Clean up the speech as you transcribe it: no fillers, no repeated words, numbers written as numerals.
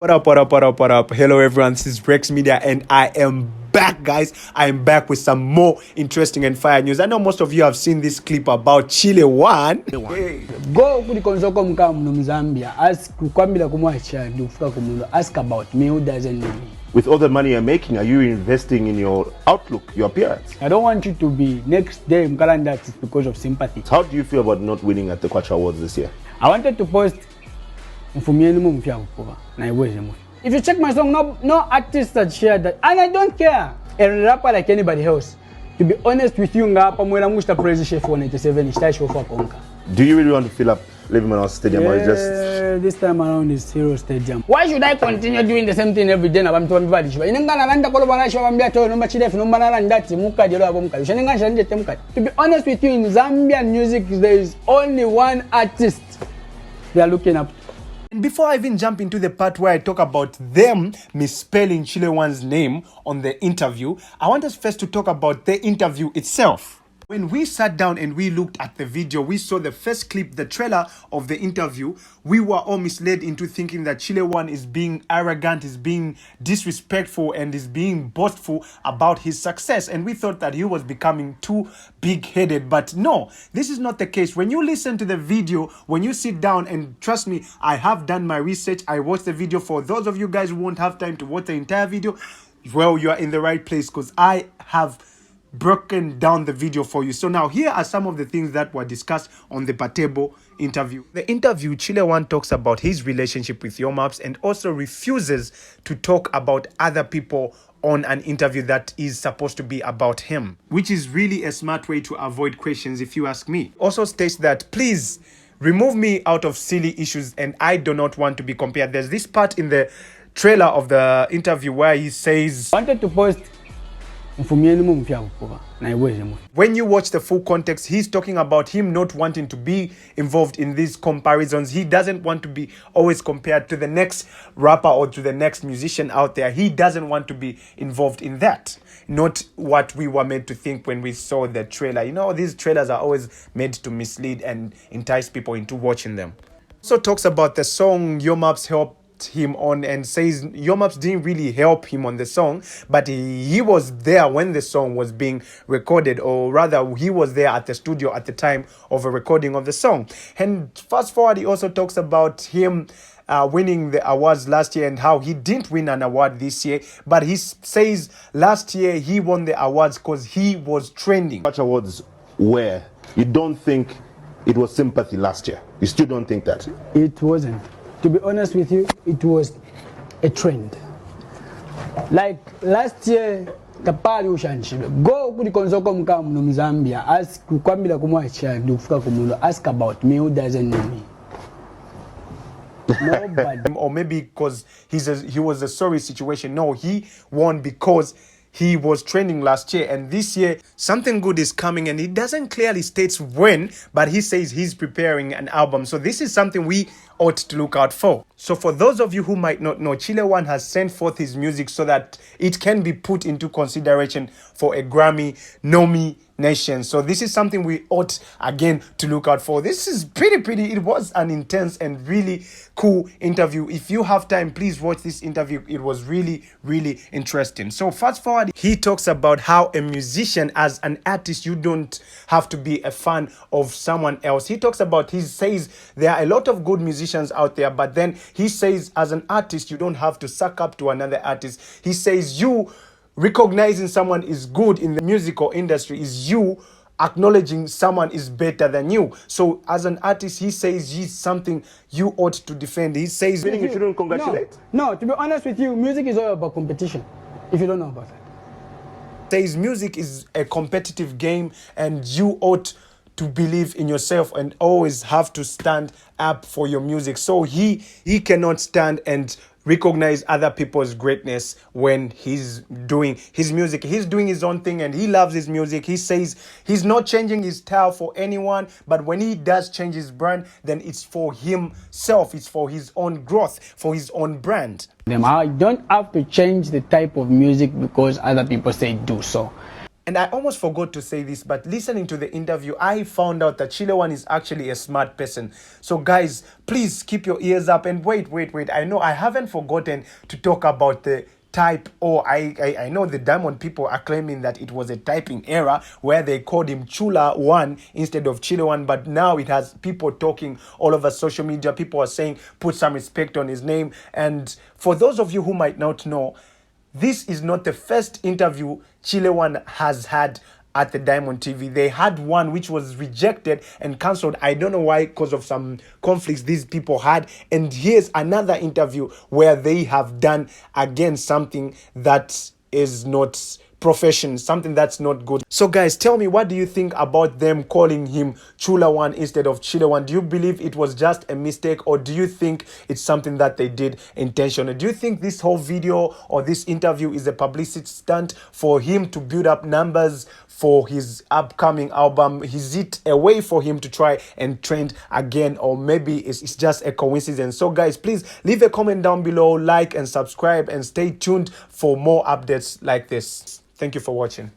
What up, what up, what up, what up? Hello, everyone. This is Rex Media, and I am back, guys. I am back with some more interesting and fire news. I know most of you have seen this clip about Chile One. Hey. Go kulikonzoko mkamu Zambia. Ask kukwambila kumwacha ndufika kumundo. Ask about me who doesn't know me. With all the money you're making, are you investing in your outlook, your appearance? I don't want you to be next day mkalanda it's because of sympathy. How do you feel about not winning at the Kwacha Awards this year? I wanted to post if you check my song, no artist had shared that, and I don't care. A rapper like anybody else. To be honest with you, do you really want to fill up Lebanon Stadium, or just this time around is Hero Stadium? Why should I continue doing the same thing every day? I'm talking about to be honest with you, in Zambian music, there is only one artist they are looking up to. And before I even jump into the part where I talk about them misspelling Chile One's name on the interview, I want us first to talk about the interview itself. When we sat down and we looked at the video, we saw the first clip, the trailer of the interview. We were all misled into thinking that Chile One is being arrogant, is being disrespectful, and is being boastful about his success. And we thought that he was becoming too big-headed. But no, this is not the case. When you listen to the video, when you sit down, and trust me, I have done my research. I watched the video. For those of you guys who won't have time to watch the entire video, well, you are in the right place, because I have broken down the video for you. So now here are some of the things that were discussed on the Patebo interview. The interview, Chile One talks about his relationship with Yomaps and also refuses to talk about other people on an interview that is supposed to be about him, which is really a smart way to avoid questions, if you ask me. Also states that, please remove me out of silly issues and I do not want to be compared. There's this part in the trailer of the interview where he says, I wanted to post when you watch the full context, he's talking about him not wanting to be involved in these comparisons. He doesn't want to be always compared to the next rapper or to the next musician out there. He doesn't want to be involved in that. Not what we were meant to think when we saw the trailer. You know, these trailers are always meant to mislead and entice people into watching them. Also talks about the song Yomaps helped him on, and says Yomaps didn't really help him on the song, but he was there when the song was being recorded, or rather he was there at the studio at the time of a recording of the song. And fast forward, he also talks about him winning the awards last year and how he didn't win an award this year, but he says last year he won the awards because he was trending. Watch Awards where you don't think it was sympathy last year? You still don't think that? It wasn't. To be honest with you, it was a trend. Like last year, kapali ushanshilo. Go kulikonzoko mkamu Zambia. Ask kukwambila kumwacha ndufika kumundo. Ask about me who doesn't know me. Nobody. Or maybe because he was a sorry situation. No, he won because he was trending last year, and this year something good is coming, and he doesn't clearly states when, but he says he's preparing an album. So this is something we ought to look out for. So for those of you who might not know, Chile One has sent forth his music so that it can be put into consideration for a Grammy nomination. So this is something we ought again to look out for. This is pretty. It was an intense and really cool interview. If you have time, please watch this interview. It was really interesting. So fast forward, he talks about how a musician, as an artist, you don't have to be a fan of someone else. He talks about, he says there are a lot of good musicians out there, but then he says as an artist, you don't have to suck up to another artist. He says you recognizing someone is good in the musical industry is you acknowledging someone is better than you. So as an artist, he says he's something you ought to defend. He says meaning you shouldn't congratulate. No, to be honest with you, music is all about competition, if you don't know about that. Says music is a competitive game and you ought to believe in yourself and always have to stand up for your music. So he cannot stand and recognize other people's greatness when he's doing his music. He's doing his own thing and he loves his music. He says he's not changing his style for anyone, but when he does change his brand, then it's for himself. It's for his own growth, for his own brand. I don't have to change the type of music because other people say do so. And I almost forgot to say this, but listening to the interview, I found out that Chile One is actually a smart person. So guys, please keep your ears up and wait. I know I haven't forgotten to talk about the type, or I know the Diamond people are claiming that it was a typing error where they called him Chula One instead of Chile One, but now it has people talking all over social media. People are saying put some respect on his name. And for those of you who might not know, this is not the first interview Chile One has had at the Diamond TV. They had one which was rejected and cancelled. I don't know why, because of some conflicts these people had. And here's another interview where they have done again something that is not profession, something that's not good. So guys, tell me, what do you think about them calling him Chula One instead of Chile One? Do you believe it was just a mistake, or do you think it's something that they did intentionally? Do you think this whole video or this interview is a publicity stunt for him to build up numbers for his upcoming album? Is it a way for him to try and trend again, or maybe it's just a coincidence? So guys, please leave a comment down below, like and subscribe, and stay tuned for more updates like this. Thank you for watching.